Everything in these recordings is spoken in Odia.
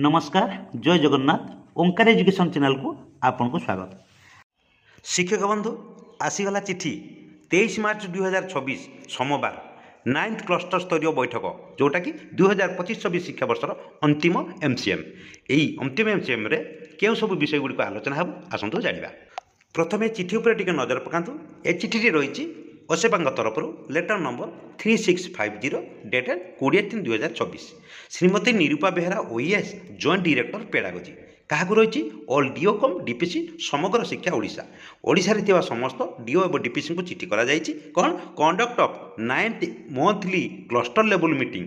नमस्कार जय जगन्नाथ ओंकार एजुकेशन चैनल को आपन को स्वागत। शिक्षक बंधु आसीगला चिठी 23 मार्च 2026 सोमवार 9th क्लस्टर स्तरीय बैठक जोटा कि 2025-26 शिक्षा वर्षर अंतिम एमसीएम यही अंतिम एमसीएम रे केउ सब विषय गुड़ी आलोचना हम आसतु जाना। प्रथमे चिठी उपर टिके नजर पकातु। ए चिठी रही ओसेपांग तरफ letter number 3650 dated 20/3/2024 Shrimati Nirupa Behera OS joint director pedagogy क्या रही ऑल डीओकम डीपीसी समग्र शिक्षा ओडिशा ओडिशा रे थिबा समस्त डीओ और डीपीसी को चिठी करा जायछि कौन conduct of 9th monthly cluster level meeting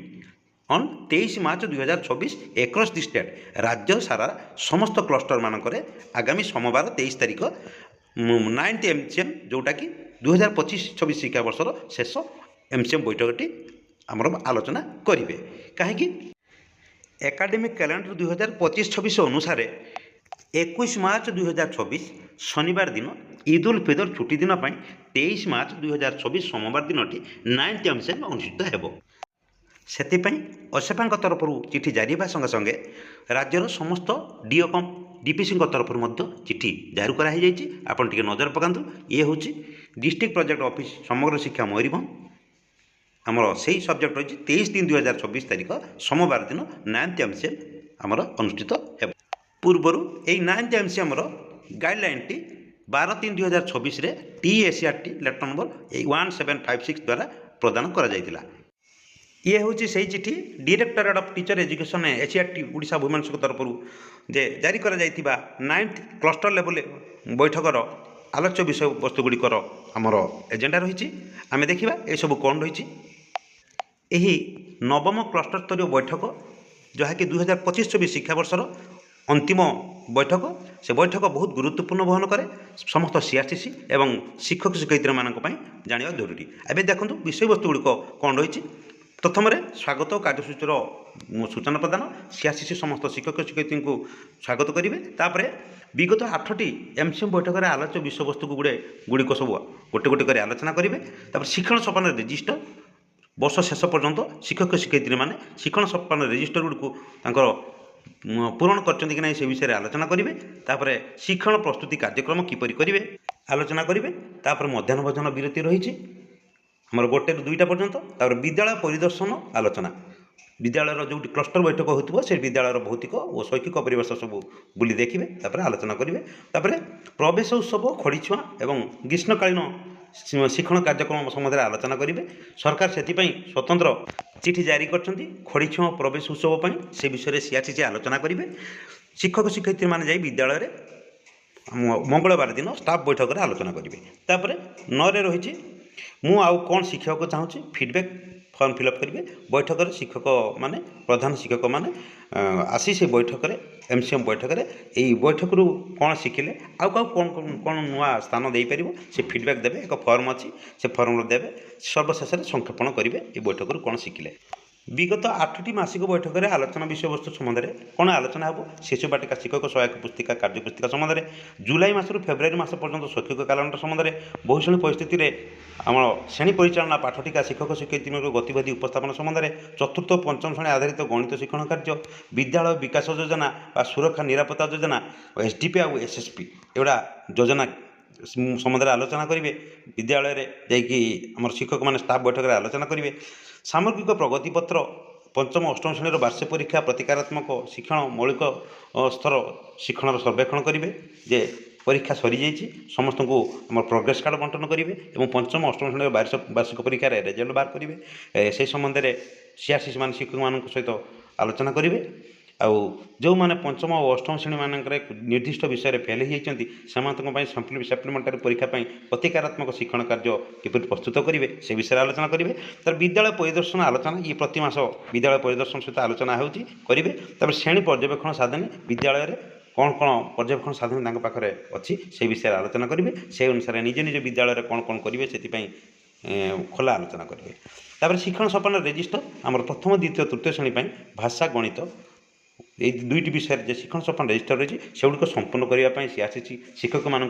on 23 March 2024 across the state राज्य सारा समस्त क्लस्टर मानक आगामी सोमवार 23 तारिख 9th एमसीएम जोटा कि 2025-26 शिक्षा वर्षर शेष एमसीएम बैठकटी आमर आलोचना करेंगे कहीं एकाडेमिक कैलेंडर 2025-26 अनुसार 21 मार्च 2024 शनिवार दिन ईद उल फितर छुट्टी दिन 23 मार्च 2024 सोमवार दिन 9th एमसीएम अनुष्ठित हो। से ओसेपा तरफ चिठी जारी होगा संगे संगे राज्यर समस्त डीओकम डीपीसी तरफ चिठी जारी कराई आपन टिके नजर पकातु। ये हूँ डिस्ट्रिक्ट प्रोजेक्ट ऑफिस समग्र शिक्षा मयूरभंज आमर से सब्जेक्ट रही 23/3/2024 तारीख सोमवार दिन 9th एमसीएम आमर अनुष्ठित हो। पूर्वर यही 9th एमसीएम गाइडलाइन टी 12/3/2024 TSRT लेटर नंबर 1756 द्वारा प्रदान करा जायतिला। ये हूँ से चिठी directorate of teacher education SCERT Odisha Bhubaneswar तरफ जे जारी करा जायतिबा 9th क्लस्टर लेवल बैठकर आलोच्य विषय वस्तु गुड़िकर आमर एजेंडा रही आम देखा ये सब कौन रही। यही नवम क्लस्टर स्तरीय बैठक जहाँकि 2025-26 शिक्षा वर्षर अंतिम बैठक से बैठक बहुत गुरुत्वपूर्ण बहन करे समस्त सीआरसीसी एवं शिक्षक शिक्षयित्री मानक जाना जरूरी। एवं देखो विषय वस्तु गुड़िक कौन रही। प्रथम स्वागत कार्यसूचीर सूचना प्रदान सीआरसीसी समस्त शिक्षक शिक्षयित्री को स्वागत करेंगे। तापर विगत 8टी एमसीएम बैठक में आलोच्य विषय वस्तु को गुड़िक सब गोटे गोटे कर आलोचना करेंगे। तापर शिक्षण सोपान रेजिस्टर वर्ष शेष पर्यंत शिक्षक शिक्षयित्री मैंने शिक्षण सोपान रेजिस्टर गुड़िक पूरण करछन्ति कि नहीं से विषय में आलोचना करेंगे। तापर शिक्षण प्रस्तुति कार्यक्रम किपरि करेंगे आलोचना करेंगे। तापर मध्याह्न भोजन विरति रही आमर 1 ରୁ 2टा पर्यंत। तापर विद्यालय परिदर्शन आलोचना विद्यालय जो क्लस्टर बैठक हो से विद्यालय भौतिक और शैक्षिक परिवेश सब बुली देखिए तापर आलोचना करेंगे। तापर प्रवेश उत्सव खड़ीछुआ एवं ग्रीष्मकालीन शिक्षण कार्यक्रम सम्बन्ध में आलोचना करेंगे। सरकार से स्वतंत्र चिठी जारी करछन्ति खड़ीछुआ प्रवेश उत्सव से विषय सीआरसीसी आलोचना करेंगे। शिक्षक शिक्षयित्री मैंने जाई विद्यालय मंगलवार दिन स्टाफ बैठक में आलोचना करेंगे। तापर 9 रही मु आउ कौन शिक्षक को चाहूँगी फीडबैक फॉर्म फिलअप करेंगे। बैठक में शिक्षक माने प्रधान शिक्षक माने आसी से बैठक में एमसीएम बैठक में यही बैठक रू कौन शिखिले आउ कौन कौन नुआ स्थान दे पार से फीडबैक देवे। एक फॉर्म अच्छी से फॉर्म देवे सर्वशेष में संक्षेपण करेंगे ये बैठक रू कौन शिखिले। विगत 8टी मासिक बैठक में आलोचना विषय वस्तु सम्बन्ध में कौन आलोचना हो शिशु बाटिका शिक्षक सहायक पुस्तिका कार्य पुस्तिका सम्बन्ध में जुलाई मासरू फेब्रुआरी मास पर्यंत शैक्षिक कैलेंडर सम्बन्ध में बहुश्रेणी परिस्थिति में आम श्रेणी परिचालना पाठटिका शिक्षक शिक्षयित्री गतिविधि उपस्थापन सम्बन्ध में चतुर्थ और पंचम श्रेणी आधारित गणित शिक्षण कार्य विद्यालय विकास योजना सुरक्षा निरापत्ता योजना एसडीपी आउ एसएसपी एगुड़ा योजना सम्बन्ध में आलोचना करेंगे। विद्यालय में जाम शिक्षक मैंने स्टाफ बैठक में आलोचना करेंगे। सामग्रिक प्रगतिपत्र पंचम अष्टम श्रेणी वार्षिक परीक्षा प्रतिकारात्मक शिक्षण मौलिक स्तर शिक्षण सर्वेक्षण करेंगे जे परीक्षा सरी जाइए समस्त को आम प्रोग्रेस कार्ड बंटन करेंगे और पंचम अष्टम श्रेणी वार्षिक परीक्षा रेजल्ट बाहर करेंगे। से संबंध में सीआरसीसी मान शिक्षक मान सहित आलोचना करेंगे। आउ जो मैंने पंचम और अष्टम श्रेणी मानक निर्दिष्ट विषय में फेल होती सप्लीमेंटारी परीक्षा प्रतिकारात्मक शिक्षण कार्य किपरि प्रस्तुत करेंगे से विषय आलोचना करेंगे। तर विद्यालय परिदर्शन आलोचना ये प्रति मास विद्यालय परिदर्शन सहित आलोचना होगी। तापर श्रेणी पर्यवेक्षण साधन विद्यालय में कौन कौन पर्यवेक्षण साधन पाखे अच्छी से विषय आलोचना करेंगे। से अनुसार निज निज विद्यालय कौन कौन करेंगे से खोला आलोचना करेंगे। तापर शिक्षण सोपान रेजिस्टर आम प्रथम द्वितीय तृतीय श्रेणी भाषा गणित ये 2टी विषय जो शिक्षण सोपान रेजिस्टर रही से गुड़िक संपूर्ण करने सीआरसीसी शिक्षक मान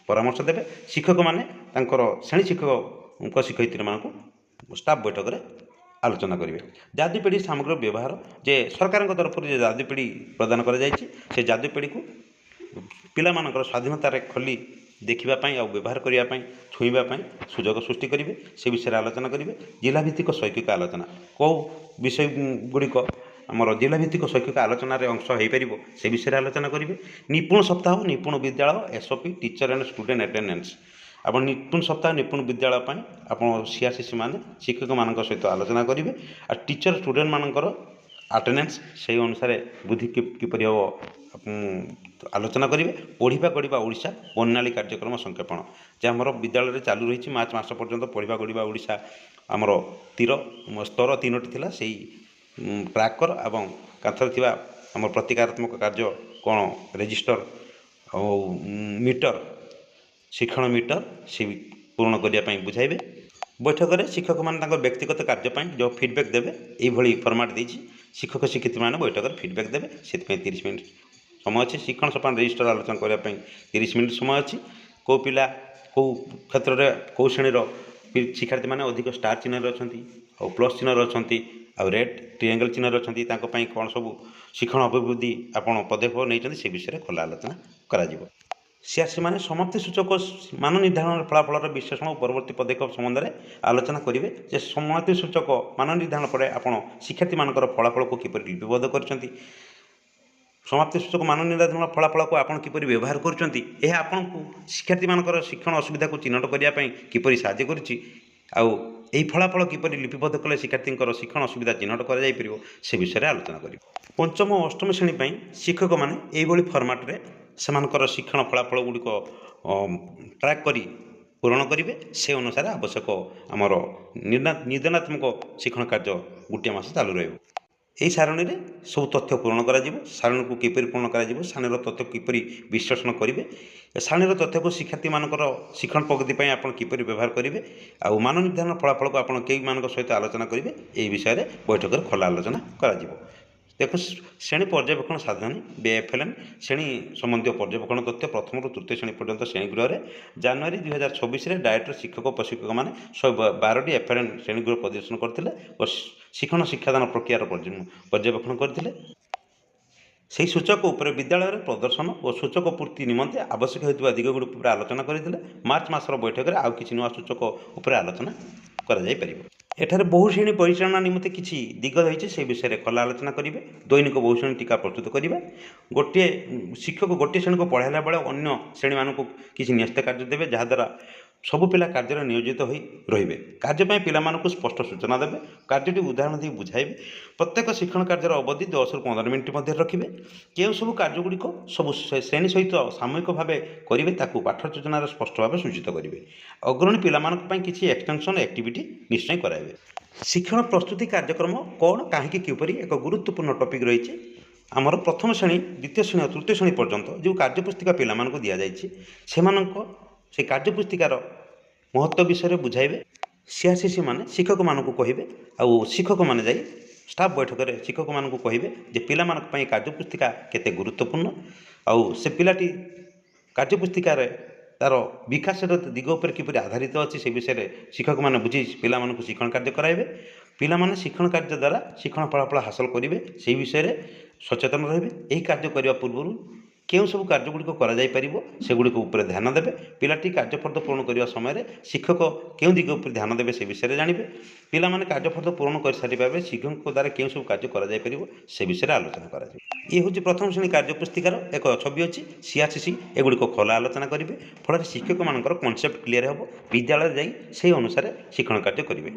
परामर्श देवे। शिक्षक मैंने श्रेणी शिक्षक शिक्षयित्री मान स्टाफ बैठक में ଆଲୋଚନା କରିବେ। ଯାଦୁପେଡ଼ି ସାମଗ୍ରୀର ବ୍ୟବହାର ଯେ ସରକାରଙ୍କ ତରଫରୁ ଯେ ଯାଦୁପେଡ଼ି ପ୍ରଦାନ କରାଯାଇଛି ସେ ଯାଦୁପେଡ଼ିକୁ ପିଲାମାନଙ୍କର ସ୍ୱାଧୀନତାରେ ଖୋଲି ଦେଖିବା ପାଇଁ ଆଉ ବ୍ୟବହାର କରିବା ପାଇଁ ଛୁଇଁବା ପାଇଁ ସୁଯୋଗ ସୃଷ୍ଟି କରିବେ। ସେ ବିଷୟରେ ଆଲୋଚନା କରିବେ। ଜିଲ୍ଲାଭିତ୍ତିକ ଶୈକ୍ଷିକ ଆଲୋଚନା କେଉଁ ବିଷୟ ଗୁଡ଼ିକ ଆମର ଜିଲ୍ଲାଭିତ୍ତିକ ଶୈକ୍ଷିକ ଆଲୋଚନାରେ ଅଂଶ ହୋଇପାରିବ ସେ ବିଷୟରେ ଆଲୋଚନା କରିବେ। ନିପୁଣ ସପ୍ତାହ ନିପୁଣ ବିଦ୍ୟାଳୟ SOP teacher and student attendance ଆପଣ ନିପୁଣ ସପ୍ତାହ ନିପୁଣ ବିଦ୍ୟାଳୟ ପାଇଁ ଆପଣ ସିଆର୍ସିସି ମାନେ ଶିକ୍ଷକମାନଙ୍କ ସହିତ ଆଲୋଚନା କରିବେ। ଆଉ ଟିଚର ଷ୍ଟୁଡେଣ୍ଟମାନଙ୍କର ଆଟେଣ୍ଡାନ୍ସ ସେହି ଅନୁସାରେ ବୃଦ୍ଧି କିପରି ହେବ ଆଲୋଚନା କରିବେ। ପଢ଼ିବା ଗଢ଼ିବା ଓଡ଼ିଶା ବର୍ଣ୍ଣାলী କାର୍ଯ୍ୟକ୍ରମ ସଂକ୍ଷେପଣ ଯେ ଆମର ବିଦ୍ୟାଳୟରେ ଚାଲୁ ରହିଛି ମାର୍ଚ୍ଚ ମାସ ପର୍ଯ୍ୟନ୍ତ ପଢ଼ିବା ଗଢ଼ିବା ଓଡ଼ିଶା ଆମର ସ୍ତର 3ଟି ଥିଲା। ସେଇ ପ୍ରାକର ଏବଂ କାନ୍ଥରେ ଥିବା ଆମର ପ୍ରତିକାରାତ୍ମକ କାର୍ଯ୍ୟ କ'ଣ ରେଜିଷ୍ଟର ଆଉ ମିଟର ଶିକ୍ଷଣ ମିଟର ସେ ପୂରଣ କରିବା ପାଇଁ ବୁଝାଇବେ। ବୈଠକରେ ଶିକ୍ଷକମାନେ ତାଙ୍କ ବ୍ୟକ୍ତିଗତ କାର୍ଯ୍ୟ ପାଇଁ ଯେଉଁ ଫିଡ଼ବ୍ୟାକ୍ ଦେବେ ଏଇଭଳି ଫର୍ମାଟ୍ ଦେଇଛି। ଶିକ୍ଷକ ଶିକ୍ଷୟିତ୍ରୀମାନେ ବୈଠକରେ ଫିଡ଼ବ୍ୟାକ୍ ଦେବେ ସେଥିପାଇଁ 30 ମିନିଟ୍ ସମୟ ଅଛି। ଶିକ୍ଷଣ ସୋପାନ ରେଜିଷ୍ଟର ଆଲୋଚନା କରିବା ପାଇଁ 30 ମିନିଟ୍ ସମୟ ଅଛି। କେଉଁ ପିଲା କେଉଁ କ୍ଷେତ୍ରରେ କେଉଁ ଶ୍ରେଣୀର ଶିକ୍ଷାର୍ଥୀମାନେ ଅଧିକ ଷ୍ଟାର ଚିହ୍ନରେ ଅଛନ୍ତି ଆଉ ପ୍ଲସ୍ ଚିହ୍ନରେ ଅଛନ୍ତି ଆଉ ରେଡ୍ ଟ୍ରିଆଙ୍ଗଲ୍ ଚିହ୍ନରେ ଅଛନ୍ତି ତାଙ୍କ ପାଇଁ କ'ଣ ସବୁ ଶିକ୍ଷଣ ଅଭିବୃଦ୍ଧି ଆପଣ ପଦକ୍ଷେପ ନେଇଛନ୍ତି ସେ ବିଷୟରେ ଖୋଲା ଆଲୋଚନା କରାଯିବ। ସିଆର୍ସି ସମାପ୍ତି ସୂଚକ ମାନ ନିର୍ଦ୍ଧାରଣର ଫଳାଫଳର ବିଶ୍ଳେଷଣ ଓ ପରବର୍ତ୍ତୀ ପଦକ୍ଷେପ ସମ୍ବନ୍ଧରେ ଆଲୋଚନା କରିବେ। ଯେ ସମାପ୍ତି ସୂଚକ ମାନ ନିର୍ଦ୍ଧାରଣ ପରେ ଆପଣ ଶିକ୍ଷାର୍ଥୀମାନଙ୍କର ଫଳାଫଳକୁ କିପରି ଲିପିବଦ୍ଧ କରିଛନ୍ତି, ସମାପ୍ତି ସୂଚକ ମାନ ନିର୍ଦ୍ଧାରଣ ଫଳାଫଳକୁ ଆପଣ କିପରି ବ୍ୟବହାର କରୁଛନ୍ତି, ଏହା ଆପଣଙ୍କୁ ଶିକ୍ଷାର୍ଥୀମାନଙ୍କର ଶିକ୍ଷଣ ଅସୁବିଧାକୁ ଚିହ୍ନଟ କରିବା ପାଇଁ କିପରି ସାହାଯ୍ୟ କରୁଛି, ଆଉ ଏହି ଫଳାଫଳ କିପରି ଲିପିବଦ୍ଧ କଲେ ଶିକ୍ଷାର୍ଥୀଙ୍କର ଶିକ୍ଷଣ ଅସୁବିଧା ଚିହ୍ନଟ କରାଯାଇପାରିବ ସେ ବିଷୟରେ ଆଲୋଚନା କରିବ। ପଞ୍ଚମ ଓ ଅଷ୍ଟମ ଶ୍ରେଣୀ ପାଇଁ ଶିକ୍ଷକମାନେ ଏହିଭଳି ଫର୍ମାଟ୍ରେ ସେମାନଙ୍କର ଶିକ୍ଷଣ ଫଳାଫଳ ଗୁଡ଼ିକ ଟ୍ରାକ୍ କରି ପୂରଣ କରିବେ। ସେ ଅନୁସାରେ ଆବଶ୍ୟକ ଆମର ନିର୍ଦ୍ଦେଶାତ୍ମକ ଶିକ୍ଷଣ କାର୍ଯ୍ୟ ଗୋଟିଏ ମାସ ଚାଲୁ ରହିବ। ଏହି ସାରଣୀରେ ସବୁ ତଥ୍ୟ ପୂରଣ କରାଯିବ। ସାରଣୀକୁ କିପରି ପୂରଣ କରାଯିବ, ସାରଣୀର ତଥ୍ୟ କିପରି ବିଶ୍ଳେଷଣ କରିବେ, ସାରଣୀର ତଥ୍ୟକୁ ଶିକ୍ଷାର୍ଥୀମାନଙ୍କର ଶିକ୍ଷଣ ପ୍ରଗତି ପାଇଁ ଆପଣ କିପରି ବ୍ୟବହାର କରିବେ, ଆଉ ମାନ ନିର୍ଦ୍ଧାରଣ ଫଳାଫଳକୁ ଆପଣ କେଉଁମାନଙ୍କ ସହିତ ଆଲୋଚନା କରିବେ ଏହି ବିଷୟରେ ବୈଠକରେ ଖୋଲା ଆଲୋଚନା କରାଯିବ। ଦେଖ ଶ୍ରେଣୀ ପର୍ଯ୍ୟବେକ୍ଷଣ ସାଧନୀ BFLN ଶ୍ରେଣୀ ସମ୍ବନ୍ଧୀୟ ପର୍ଯ୍ୟବେକ୍ଷଣ ତଥ୍ୟ ପ୍ରଥମରୁ ତୃତୀୟ ଶ୍ରେଣୀ ପର୍ଯ୍ୟନ୍ତ ଶ୍ରେଣୀଗୃହରେ ଜାନୁଆରୀ 2024ରେ ଡାଏଟ୍ର ଶିକ୍ଷକ ପ୍ରଶିକ୍ଷକମାନେ 112ଟି FLN ଶ୍ରେଣୀଗୃହ ପରିଦର୍ଶନ କରିଥିଲେ ଓ ଶିକ୍ଷଣ ଶିକ୍ଷାଦାନ ପ୍ରକ୍ରିୟାର ପର୍ଯ୍ୟବେକ୍ଷଣ କରିଥିଲେ। ସେହି ସୂଚକ ଉପରେ ବିଦ୍ୟାଳୟରେ ପ୍ରଦର୍ଶନ ଓ ସୂଚକ ପୂର୍ତ୍ତି ନିମନ୍ତେ ଆବଶ୍ୟକ ହେଉଥିବା ଦିଗଗୁଡ଼ିକ ଉପରେ ଆଲୋଚନା କରିଥିଲେ। ମାର୍ଚ୍ଚ ମାସର ବୈଠକରେ ଆଉ କିଛି ନୂଆ ସୂଚକ ଉପରେ ଆଲୋଚନା କରାଯାଇପାରିବ। ଏଠାରେ ବହୁ ଶ୍ରେଣୀ ପରିଚାଳନା ନିମନ୍ତେ କିଛି ଦିଗ ରହିଛି ସେ ବିଷୟରେ ଖୋଲା ଆଲୋଚନା କରିବେ। ଦୈନିକ ବହୁ ଶ୍ରେଣୀ ଟୀକା ପ୍ରସ୍ତୁତ କରିବା, ଗୋଟିଏ ଶିକ୍ଷକ ଗୋଟିଏ ଶ୍ରେଣୀକୁ ପଢ଼ାଇଲା ବେଳେ ଅନ୍ୟ ଶ୍ରେଣୀମାନଙ୍କୁ କିଛି ନ୍ୟସ୍ତ କାର୍ଯ୍ୟ ଦେବେ ଯାହାଦ୍ୱାରା ସବୁ ପିଲା କାର୍ଯ୍ୟରେ ନିୟୋଜିତ ହୋଇ ରହିବେ। କାର୍ଯ୍ୟ ପାଇଁ ପିଲାମାନଙ୍କୁ ସ୍ପଷ୍ଟ ସୂଚନା ଦେବେ, କାର୍ଯ୍ୟଟି ଉଦାହରଣ ଦେଇ ବୁଝାଇବେ। ପ୍ରତ୍ୟେକ ଶିକ୍ଷଣ କାର୍ଯ୍ୟର ଅବଧି 10ରୁ 15 ମିନିଟ୍ ମଧ୍ୟରେ ରଖିବେ। କେଉଁ ସବୁ କାର୍ଯ୍ୟଗୁଡ଼ିକ ସବୁ ଶ୍ରେଣୀ ସହିତ ସାମୂହିକ ଭାବେ କରିବେ ତାକୁ ପାଠ ଯୋଜନାରେ ସ୍ପଷ୍ଟ ଭାବେ ସୂଚିତ କରିବେ। ଅଗ୍ରଣୀ ପିଲାମାନଙ୍କ ପାଇଁ କିଛି ଏକ୍ସଟେନସନ୍ ଆକ୍ଟିଭିଟି ନିଶ୍ଚୟ କରାଇବେ। ଶିକ୍ଷଣ ପ୍ରସ୍ତୁତି କାର୍ଯ୍ୟକ୍ରମ କ'ଣ କାହିଁକି କିପରି ଏକ ଗୁରୁତ୍ୱପୂର୍ଣ୍ଣ ଟପିକ୍ ରହିଛି। ଆମର ପ୍ରଥମ ଶ୍ରେଣୀ ଦ୍ୱିତୀୟ ଶ୍ରେଣୀ ଓ ତୃତୀୟ ଶ୍ରେଣୀ ପର୍ଯ୍ୟନ୍ତ ଯେଉଁ କାର୍ଯ୍ୟପୁସ୍ତିକା ପିଲାମାନଙ୍କୁ ଦିଆଯାଇଛି ସେମାନଙ୍କ ସେ କାର୍ଯ୍ୟପୁସ୍ତିକାର ମହତ୍ତ୍ୱ ବିଷୟରେ ବୁଝାଇବେ। ସିଆର୍ସିସି ମାନେ ଶିକ୍ଷକମାନଙ୍କୁ କହିବେ ଆଉ ଶିକ୍ଷକମାନେ ଯାଇ ଷ୍ଟାଫ୍ ବୈଠକରେ ଶିକ୍ଷକମାନଙ୍କୁ କହିବେ ଯେ ପିଲାମାନଙ୍କ ପାଇଁ କାର୍ଯ୍ୟପୁସ୍ତିକା କେତେ ଗୁରୁତ୍ୱପୂର୍ଣ୍ଣ ଆଉ ସେ ପିଲାଟି କାର୍ଯ୍ୟପୁସ୍ତିକାରେ ତା'ର ବିକାଶର ଦିଗ ଉପରେ କିପରି ଆଧାରିତ ଅଛି ସେ ବିଷୟରେ ଶିକ୍ଷକମାନେ ବୁଝି ପିଲାମାନଙ୍କୁ ଶିକ୍ଷଣ କାର୍ଯ୍ୟ କରାଇବେ। ପିଲାମାନେ ଶିକ୍ଷଣ କାର୍ଯ୍ୟ ଦ୍ୱାରା ଶିକ୍ଷଣ ଫଳାଫଳ ହାସଲ କରିବେ ସେହି ବିଷୟରେ ସଚେତନ ରହିବେ। ଏହି କାର୍ଯ୍ୟ କରିବା ପୂର୍ବରୁ କେଉଁ ସବୁ କାର୍ଯ୍ୟଗୁଡ଼ିକ କରାଯାଇପାରିବ ସେଗୁଡ଼ିକ ଉପରେ ଧ୍ୟାନ ଦେବେ। ପିଲାଟି କାର୍ଯ୍ୟଫର୍ଦ୍ଦ ପୂରଣ କରିବା ସମୟରେ ଶିକ୍ଷକ କେଉଁ ଦିଗ ଉପରେ ଧ୍ୟାନ ଦେବେ ସେ ବିଷୟରେ ଜାଣିବେ। ପିଲାମାନେ କାର୍ଯ୍ୟଫର୍ଦ୍ଦ ପୂରଣ କରିସାରିବା ବେଳେ ଶିକ୍ଷକଙ୍କ ଦ୍ୱାରା କେଉଁ ସବୁ କାର୍ଯ୍ୟ କରାଯାଇପାରିବ ସେ ବିଷୟରେ ଆଲୋଚନା କରାଯିବ। ଇଏ ହେଉଛି ପ୍ରଥମ ଶ୍ରେଣୀ କାର୍ଯ୍ୟପୁସ୍ତିକାର ଏକ ଛବି ଅଛି। ସିଆର୍ସିସି ଏଗୁଡ଼ିକ ଖୋଲା ଆଲୋଚନା କରିବେ। ଫଳରେ ଶିକ୍ଷକମାନଙ୍କର କନସେପ୍ଟ କ୍ଲିୟର ହେବ, ବିଦ୍ୟାଳୟରେ ଯାଇ ସେହି ଅନୁସାରେ ଶିକ୍ଷଣ କାର୍ଯ୍ୟ କରିବେ।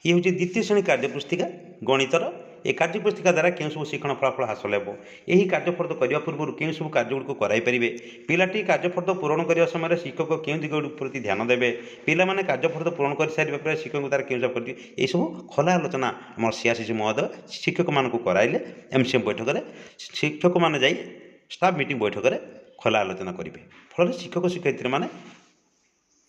ଇଏ ହେଉଛି ଦ୍ୱିତୀୟ ଶ୍ରେଣୀ କାର୍ଯ୍ୟପୁସ୍ତିକା ଗଣିତର। ଏ କାର୍ଯ୍ୟପୁସ୍ତିକା ଦ୍ୱାରା କେଉଁ ସବୁ ଶିକ୍ଷଣ ଫଳାଫଳ ହାସଲ ହେବ, ଏହି କାର୍ଯ୍ୟଫର୍ଦ୍ଦ କରିବା ପୂର୍ବରୁ କେଉଁ ସବୁ କାର୍ଯ୍ୟଗୁଡ଼ିକୁ କରାଇପାରିବେ, ପିଲାଟି କାର୍ଯ୍ୟଫର୍ଦ୍ଦ ପୂରଣ କରିବା ସମୟରେ ଶିକ୍ଷକ କେଉଁ ଦିଗଗୁଡ଼ିକ ପ୍ରତି ଧ୍ୟାନ ଦେବେ, ପିଲାମାନେ କାର୍ଯ୍ୟଫର୍ଦ୍ଦ ପୂରଣ କରିସାରିବା ପରେ ଶିକ୍ଷକଙ୍କ ଦ୍ୱାରା କେଉଁ ସବୁ କରିବେ, ଏହିସବୁ ଖୋଲା ଆଲୋଚନା ଆମର ସିଆର୍ସିସି ମହୋଦୟ ଶିକ୍ଷକମାନଙ୍କୁ କରାଇଲେ MCM ବୈଠକରେ ଶିକ୍ଷକମାନେ ଯାଇ ଷ୍ଟାଫ୍ ମିଟିଂ ବୈଠକରେ ଖୋଲା ଆଲୋଚନା କରିବେ। ଫଳରେ ଶିକ୍ଷକ ଶିକ୍ଷୟିତ୍ରୀମାନେ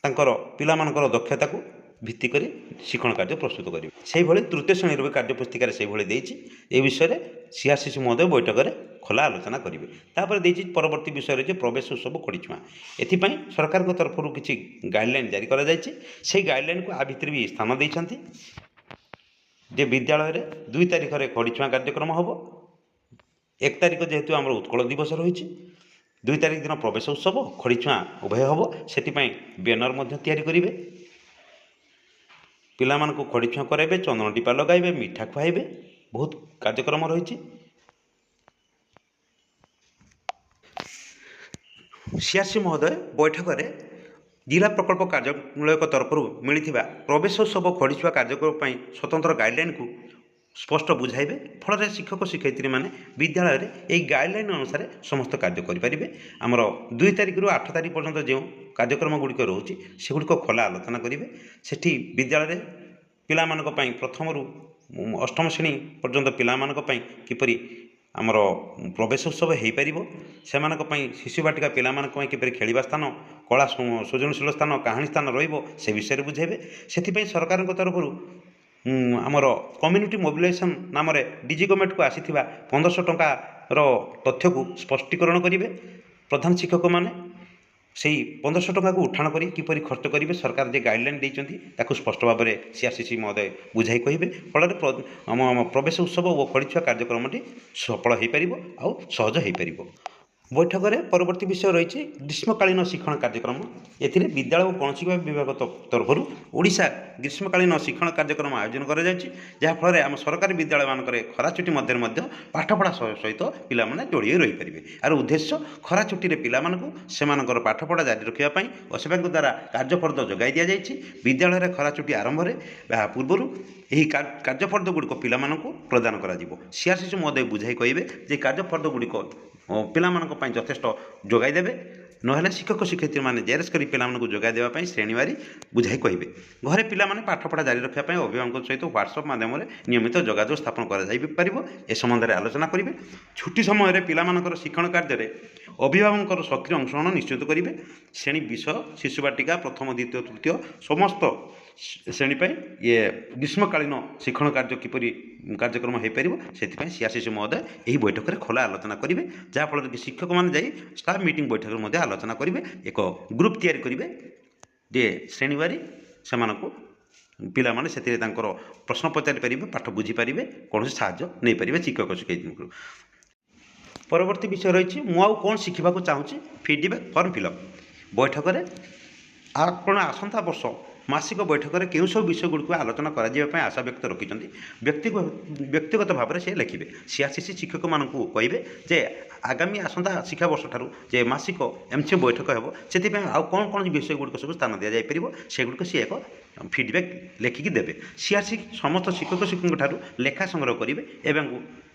ତାଙ୍କର ପିଲାମାନଙ୍କର ଦକ୍ଷତାକୁ ଭିତ୍ତି କରି ଶିକ୍ଷଣ କାର୍ଯ୍ୟ ପ୍ରସ୍ତୁତ କରିବେ। ସେହିଭଳି ତୃତୀୟ ଶ୍ରେଣୀର ବି କାର୍ଯ୍ୟପୁସ୍ତିକାରେ ସେହିଭଳି ଦେଇଛି। ଏ ବିଷୟରେ ସିଆର୍ସିସି ମହୋଦୟ ବୈଠକରେ ଖୋଲା ଆଲୋଚନା କରିବେ। ତାପରେ ଦେଇଛି ପରବର୍ତ୍ତୀ ବିଷୟ ରହିଛି ପ୍ରବେଶ ଉତ୍ସବ ଖଡ଼ିଛୁଆଁ। ଏଥିପାଇଁ ସରକାରଙ୍କ ତରଫରୁ କିଛି ଗାଇଡ଼ଲାଇନ୍ ଜାରି କରାଯାଇଛି। ସେହି ଗାଇଡ଼ଲାଇନ୍କୁ ଆ ଭିତରେ ବି ସ୍ଥାନ ଦେଇଛନ୍ତି ଯେ ବିଦ୍ୟାଳୟରେ 2 ତାରିଖରେ ଖଡ଼ିଛୁଆଁ କାର୍ଯ୍ୟକ୍ରମ ହେବ। 1 ତାରିଖ ଯେହେତୁ ଆମର ଉତ୍କଳ ଦିବସ ରହିଛି, 2 ତାରିଖ ଦିନ ପ୍ରବେଶ ଉତ୍ସବ ଖଡ଼ିଛୁଆଁ ଉଭୟ ହେବ। ସେଥିପାଇଁ ବ୍ୟାନର ମଧ୍ୟ ତିଆରି କରିବେ, ପିଲାମାନଙ୍କୁ ଖଡ଼ିଛୁଆଁ କରାଇବେ, ଚନ୍ଦନ ଟିପା ଲଗାଇବେ, ମିଠା ଖୁଆଇବେ, ବହୁତ କାର୍ଯ୍ୟକ୍ରମ ରହିଛି। ସିଆର୍ସି ମହୋଦୟ ବୈଠକରେ ଜିଲ୍ଲା ପ୍ରକଳ୍ପ କାର୍ଯ୍ୟାଳୟ ତରଫରୁ ମିଳିଥିବା ପ୍ରବେଶ ଉତ୍ସବ ଖଡ଼ିଛୁଆଁ କାର୍ଯ୍ୟକ୍ରମ ପାଇଁ ସ୍ୱତନ୍ତ୍ର ଗାଇଡ଼ଲାଇନ୍କୁ ସ୍ପଷ୍ଟ ବୁଝାଇବେ। ଫଳରେ ଶିକ୍ଷକ ଶିକ୍ଷୟିତ୍ରୀମାନେ ବିଦ୍ୟାଳୟରେ ଏହି ଗାଇଡ଼ଲାଇନ୍ ଅନୁସାରେ ସମସ୍ତ କାର୍ଯ୍ୟ କରିପାରିବେ। ଆମର 2 ତାରିଖରୁ 8 ତାରିଖ ପର୍ଯ୍ୟନ୍ତ ଯେଉଁ କାର୍ଯ୍ୟକ୍ରମ ଗୁଡ଼ିକ ରହୁଛି ସେଗୁଡ଼ିକ ଖୋଲା ଆଲୋଚନା କରିବେ। ସେଠି ବିଦ୍ୟାଳୟରେ ପିଲାମାନଙ୍କ ପାଇଁ ପ୍ରଥମରୁ ଅଷ୍ଟମ ଶ୍ରେଣୀ ପର୍ଯ୍ୟନ୍ତ ପିଲାମାନଙ୍କ ପାଇଁ କିପରି ଆମର ପ୍ରବେଶ ଉତ୍ସବ ହୋଇପାରିବ, ସେମାନଙ୍କ ପାଇଁ ଶିଶୁ ବାଟିକା ପିଲାମାନଙ୍କ ପାଇଁ କିପରି ଖେଳିବା ସ୍ଥାନ, କଳା ସୃଜନଶୀଳ ସ୍ଥାନ, କାହାଣୀ ସ୍ଥାନ ରହିବ ସେ ବିଷୟରେ ବୁଝାଇବେ। ସେଥିପାଇଁ ସରକାରଙ୍କ ତରଫରୁ ଆମର କମ୍ୟୁନିଟି ମୋବିଲାଇଜେସନ୍ ନାମରେ ଡିଜି ଗଭର୍ଣ୍ଣମେଣ୍ଟକୁ ଆସିଥିବା 1500 ଟଙ୍କାର ତଥ୍ୟକୁ ସ୍ପଷ୍ଟୀକରଣ କରିବେ। ପ୍ରଧାନ ଶିକ୍ଷକମାନେ ସେହି 1500 ଟଙ୍କାକୁ ଉଠାଣ କରି କିପରି ଖର୍ଚ୍ଚ କରିବେ ସରକାର ଯେ ଗାଇଡ଼ଲାଇନ୍ ଦେଇଛନ୍ତି ତାକୁ ସ୍ପଷ୍ଟ ଭାବରେ ସିଆର୍ସିସି ମହୋଦୟ ବୁଝାଇ କହିବେ। ଫଳରେ ପ୍ରବେଶ ଉତ୍ସବ ଓ ଖଡ଼ିଛୁଆଁ କାର୍ଯ୍ୟକ୍ରମଟି ସଫଳ ହୋଇପାରିବ ଆଉ ସହଜ ହୋଇପାରିବ। ବୈଠକରେ ପରବର୍ତ୍ତୀ ବିଷୟ ରହିଛି ଗ୍ରୀଷ୍ମକାଳୀନ ଶିକ୍ଷଣ କାର୍ଯ୍ୟକ୍ରମ। ଏଥିରେ ବିଦ୍ୟାଳୟ ଓ ଗଣଶିକ୍ଷା ବିଭାଗ ତରଫରୁ ଓଡ଼ିଶା ଗ୍ରୀଷ୍ମକାଳୀନ ଶିକ୍ଷଣ କାର୍ଯ୍ୟକ୍ରମ ଆୟୋଜନ କରାଯାଉଛି, ଯାହାଫଳରେ ଆମ ସରକାରୀ ବିଦ୍ୟାଳୟମାନଙ୍କରେ ଖରା ଛୁଟି ମଧ୍ୟରେ ମଧ୍ୟ ପାଠପଢ଼ା ସହିତ ପିଲାମାନେ ଯୋଡ଼ି ହୋଇ ରହିପାରିବେ। ଆର ଉଦ୍ଦେଶ୍ୟ ଖରା ଛୁଟିରେ ପିଲାମାନଙ୍କୁ ସେମାନଙ୍କର ପାଠପଢ଼ା ଜାରି ରଖିବା ପାଇଁ ଅସେବାଙ୍କ ଦ୍ୱାରା କାର୍ଯ୍ୟଫର୍ଦ୍ଦ ଯୋଗାଇ ଦିଆଯାଇଛି। ବିଦ୍ୟାଳୟରେ ଖରା ଛୁଟି ଆରମ୍ଭରେ ଏହା ପୂର୍ବରୁ ଏହି କାର୍ଯ୍ୟଫର୍ଦ୍ଦ ଗୁଡ଼ିକ ପିଲାମାନଙ୍କୁ ପ୍ରଦାନ କରାଯିବ। ସିଆର୍ସିସି ମହୋଦୟ ବୁଝାଇ କହିବେ ଯେ କାର୍ଯ୍ୟଫର୍ଦ୍ଦ ଗୁଡ଼ିକ ପିଲାମାନଙ୍କ ପାଇଁ ଯଥେଷ୍ଟ ଯୋଗାଇ ଦେବେ, ନହେଲେ ଶିକ୍ଷକ ଶିକ୍ଷୟିତ୍ରୀମାନେ ଜେରକ୍ସ କରି ପିଲାମାନଙ୍କୁ ଯୋଗାଇ ଦେବା ପାଇଁ ଶ୍ରେଣୀବାରୀ ବୁଝାଇ କହିବେ। ଘରେ ପିଲାମାନେ ପାଠପଢ଼ା ଜାରି ରଖିବା ପାଇଁ ଅଭିଭାବକଙ୍କ ସହିତ ହ୍ୱାଟ୍ସଆପ୍ ମାଧ୍ୟମରେ ନିୟମିତ ଯୋଗାଯୋଗ ସ୍ଥାପନ କରାଯାଇପାରିବ, ଏ ସମ୍ବନ୍ଧରେ ଆଲୋଚନା କରିବେ। ଛୁଟି ସମୟରେ ପିଲାମାନଙ୍କର ଶିକ୍ଷଣ କାର୍ଯ୍ୟରେ ଅଭିଭାବକଙ୍କର ସକ୍ରିୟ ଅଂଶଗ୍ରହଣ ନିଶ୍ଚିତ କରିବେ। ଶ୍ରେଣୀ ବିଷୟ, ଶିଶୁ ବାଟିକା, ପ୍ରଥମ ଦ୍ୱିତୀୟ ତୃତୀୟ ସମସ୍ତ ଶ୍ରେଣୀ ପାଇଁ ଗ୍ରୀଷ୍ମକାଳୀନ ଶିକ୍ଷଣ କାର୍ଯ୍ୟ କିପରି କାର୍ଯ୍ୟକ୍ରମ ହୋଇପାରିବ ସେଥିପାଇଁ ସିଆର୍ସିସି ମହୋଦୟ ଏହି ବୈଠକରେ ଖୋଲା ଆଲୋଚନା କରିବେ। ଯାହାଫଳରେ କି ଶିକ୍ଷକମାନେ ଯାଇ ଷ୍ଟାଫ୍ ମିଟିଂ ବୈଠକରେ ମଧ୍ୟ ଆଲୋଚନା କରିବେ। ଏକ ଗ୍ରୁପ୍ ତିଆରି କରିବେ ଯେ ଶ୍ରେଣୀବାରୀ ସେମାନଙ୍କୁ ପିଲାମାନେ ସେଥିରେ ତାଙ୍କର ପ୍ରଶ୍ନ ପଚାରି ପାରିବେ, ପାଠ ବୁଝିପାରିବେ, କୌଣସି ସାହାଯ୍ୟ ନେଇପାରିବେ ଶିକ୍ଷକ ଶିକ୍ଷୟିତ୍ରୀଙ୍କୁ। ପରବର୍ତ୍ତୀ ବିଷୟ ରହିଛି ମୁଁ ଆଉ କ'ଣ ଶିଖିବାକୁ ଚାହୁଁଛି ଫିଡ଼ବ୍ୟାକ୍ ଫର୍ମ ଫିଲ୍ଅପ୍। ବୈଠକରେ ଆପଣ ଆସନ୍ତା ବର୍ଷ ମାସିକ ବୈଠକରେ କେଉଁ ସବୁ ବିଷୟଗୁଡ଼ିକୁ ଆଲୋଚନା କରାଯିବା ପାଇଁ ଆଶା ବ୍ୟକ୍ତ ରଖିଛନ୍ତି ବ୍ୟକ୍ତିଗତ ଭାବରେ ସେ ଲେଖିବେ। ସିଆର୍ସିସି ଶିକ୍ଷକମାନଙ୍କୁ କହିବେ ଯେ ଆଗାମୀ ଆସନ୍ତା ଶିକ୍ଷାବର୍ଷଠାରୁ ଯେ ମାସିକ ଏମ୍ସିଏ ବୈଠକ ହେବ ସେଥିପାଇଁ ଆଉ କ'ଣ କ'ଣ ବିଷୟଗୁଡ଼ିକ ସବୁ ସ୍ଥାନ ଦିଆଯାଇପାରିବ ସେଗୁଡ଼ିକ ସିଏ ଏକ ଫିଡ଼ବ୍ୟାକ୍ ଲେଖିକି ଦେବେ। ସିଆର୍ସି ସମସ୍ତ ଶିକ୍ଷକ ଶିକ୍ଷକଙ୍କଠାରୁ ଲେଖା ସଂଗ୍ରହ କରିବେ ଏବଂ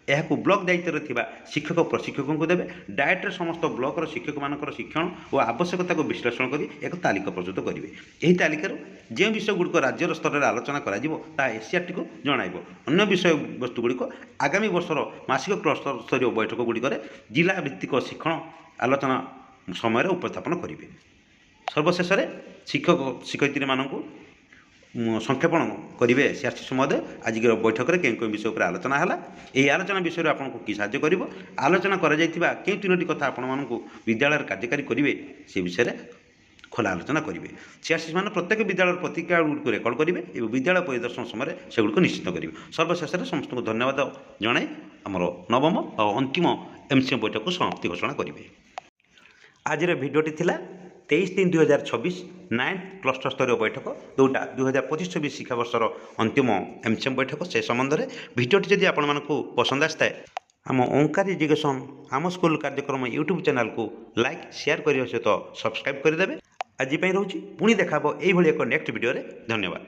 ଏହାକୁ ବ୍ଲକ ଦାୟିତ୍ୱରେ ଥିବା ଶିକ୍ଷକ ପ୍ରଶିକ୍ଷକଙ୍କୁ ଦେବେ। ଡାଏଟ୍ରେ ସମସ୍ତ ବ୍ଲକର ଶିକ୍ଷକମାନଙ୍କର ଶିକ୍ଷଣ ଓ ଆବଶ୍ୟକତାକୁ ବିଶ୍ଳେଷଣ କରି ଏକ ତାଲିକା ପ୍ରସ୍ତୁତ କରିବେ। ଏହି ତାଲିକାରୁ ଯେଉଁ ବିଷୟଗୁଡ଼ିକ ରାଜ୍ୟର ସ୍ତରରେ ଆଲୋଚନା କରାଯିବ ତାହା ଏସିଆର୍ଟିକୁ ଜଣାଇବ। ଅନ୍ୟ ବିଷୟବସ୍ତୁଗୁଡ଼ିକ ଆଗାମୀ ବର୍ଷର ମାସିକ କ୍ଲଷ୍ଟର ସ୍ତରୀୟ ବୈଠକଗୁଡ଼ିକରେ ଜିଲ୍ଲା ଭିତ୍ତିକ ଶିକ୍ଷଣ ଆଲୋଚନା ସମୟରେ ଉପସ୍ଥାପନ କରିବେ। ସର୍ବଶେଷରେ ଶିକ୍ଷକ ଶିକ୍ଷୟିତ୍ରୀମାନଙ୍କୁ ସଂକ୍ଷେପଣ କରିବେ ସିଆର୍ସିସି ମହୋଦୟ ଆଜିର ବୈଠକରେ କେଉଁ କେଉଁ ବିଷୟ ଉପରେ ଆଲୋଚନା ହେଲା। ଏହି ଆଲୋଚନା ବିଷୟରେ ଆପଣଙ୍କୁ କି ସାହାଯ୍ୟ କରିବ, ଆଲୋଚନା କରାଯାଇଥିବା କେଉଁ 3ଟି କଥା ଆପଣମାନଙ୍କୁ ବିଦ୍ୟାଳୟରେ କାର୍ଯ୍ୟକାରୀ କରିବେ ସେ ବିଷୟରେ ଖୋଲା ଆଲୋଚନା କରିବେ। ସିଆର୍ସିସି ମାନେ ପ୍ରତ୍ୟେକ ବିଦ୍ୟାଳୟର ପ୍ରତିକ୍ରିୟାଗୁଡ଼ିକୁ ରେକର୍ଡ଼ କରିବେ ଏବଂ ବିଦ୍ୟାଳୟ ପରିଦର୍ଶନ ସମୟରେ ସେଗୁଡ଼ିକୁ ନିଶ୍ଚିତ କରିବେ। ସର୍ବଶେଷରେ ସମସ୍ତଙ୍କୁ ଧନ୍ୟବାଦ ଜଣାଇ ଆମର ନବମ ଆଉ ଅନ୍ତିମ ଏମ୍ସିଏ ବୈଠକକୁ ସମାପ୍ତି ଘୋଷଣା କରିବେ। ଆଜିର ଭିଡ଼ିଓଟି ଥିଲା 23/3/2026 9th କ୍ଲଷ୍ଟର ସ୍ତରୀୟ ବୈଠକ, ଯେଉଁଟା 2025-26 ଶିକ୍ଷାବର୍ଷର ଅନ୍ତିମ ଏମ୍ସିଏମ୍ ବୈଠକ। ସେ ସମ୍ବନ୍ଧରେ ଭିଡ଼ିଓଟି ଯଦି ଆପଣମାନଙ୍କୁ ପସନ୍ଦ ଆସିଥାଏ ଆମ ଓଙ୍କାର ଏଜୁକେସନ୍ ଆମ ସ୍କୁଲ କାର୍ଯ୍ୟକ୍ରମ ୟୁଟ୍ୟୁବ୍ ଚ୍ୟାନେଲକୁ ଲାଇକ୍ ସେୟାର କରିବା ସହିତ ସବସ୍କ୍ରାଇବ୍ କରିଦେବେ। ଆଜି ପାଇଁ ରହୁଛି, ପୁଣି ଦେଖା ହେବ ଏଇଭଳି ଏକ ନେକ୍ସଟ ଭିଡ଼ିଓରେ। ଧନ୍ୟବାଦ।